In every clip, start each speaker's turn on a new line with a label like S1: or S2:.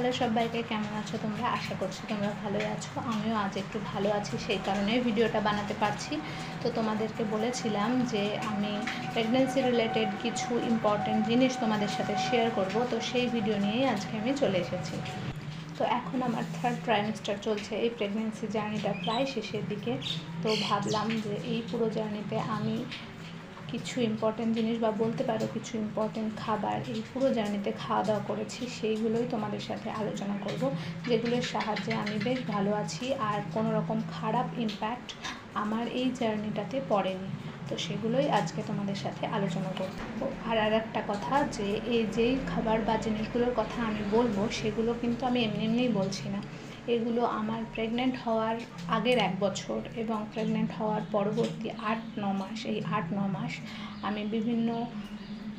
S1: Hello সবাইকে, কেমন আছো তোমরা? আশা করছি তোমরা ভালোই আছো। আমিও আজ একটু ভালো আছি, সেই কারণে ভিডিওটা বানাতে পারছি। তো তোমাদেরকে বলেছিলাম যে আমি প্রেগনেন্সি রিলেটেড কিছু ইম্পর্টেন্ট জিনিস তোমাদের সাথে শেয়ার করব, তো সেই ভিডিও নিয়েই আজকে আমি চলে এসেছি। তো এখন আমার 3rd ট্রাইমেস্টার চলছে, এই প্রেগনেন্সি জার্নিটা প্রায় শেষের দিকে। তো ভাবলাম যে এই পুরো জার্নিতে আমি কিছু ইম্পর্টেন্ট জিনিস বা বলতে পারো কিছু ইম্পর্টেন্ট খাবার এই পুরো জার্নিতে খাওয়া দাওয়া করেছি, সেইগুলোই তোমাদের সাথে আলোচনা করব, যেগুলোর সাহায্যে আমি বেশ ভালো আছি আর কোনো রকম খারাপ ইম্প্যাক্ট আমার এই জার্নিটাতে পড়েনি। তো সেগুলোই আজকে তোমাদের সাথে আলোচনা করব। আর একটা কথা, যে এই যেই খাবার বা জিনিসগুলোর কথা আমি বলবো সেগুলো কিন্তু আমি এমনিই বলছি না। এগুলো আমার প্রেগনেন্ট হওয়ার আগের 1 বছর এবং প্রেগনেন্ট হওয়ার পরবর্তী 8-9 মাস, এই 8-9 মাস আমি বিভিন্ন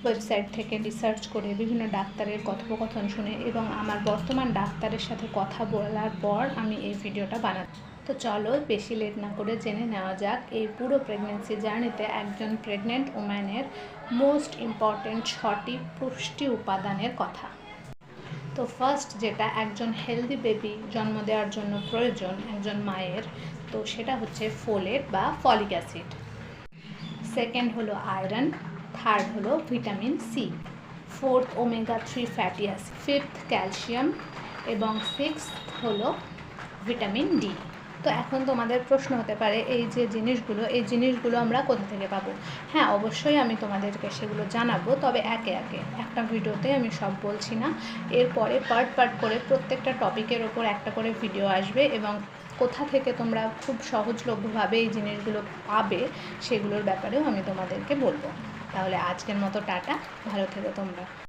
S1: ওয়েবসাইট থেকে রিসার্চ করে, বিভিন্ন ডাক্তারের কথোপকথন শুনে এবং আমার বর্তমান ডাক্তারের সাথে কথা বলার পর আমি এই ভিডিওটা বানাচ্ছি। তো চলো বেশি লেট না করে জেনে নেওয়া যাক এই পুরো প্রেগনেন্সি জার্নিতে একজন প্রেগনেন্ট ওম্যানের মোস্ট ইম্পর্টেন্ট 6টি পুষ্টি উপাদানের কথা। তো ফার্স্ট, যেটা একজন হেলদি বেবি জন্ম দেওয়ার জন্য প্রয়োজন একজন মায়ের, তো সেটা হচ্ছে ফোলেট বা ফলিক অ্যাসিড। সেকেন্ড হলো আয়রন, থার্ড হলো vitamin C, fourth omega 3 fatty acid, fifth calcium এবং সিক্সথ হলো ভিটামিন ডি। তো এখন তোমাদের প্রশ্ন হতে পারে এই জিনিসগুলো আমরা কোথা থেকে পাবো? হ্যাঁ, অবশ্যই আমি তোমাদেরকে সেগুলো জানাবো, তবে একে একে, একটা ভিডিওতে আমি সব বলছি না। এরপরে পার্ট করে প্রত্যেকটা টপিকের ওপর একটা করে ভিডিও আসবে এবং কোথা থেকে তোমরা খুব সহজলভ্যভাবে এই জিনিসগুলো পাবে সেগুলোর ব্যাপারেও আমি তোমাদেরকে বলবো। তাহলে আজকের মতো টাটা, ভালো থেকো তোমরা।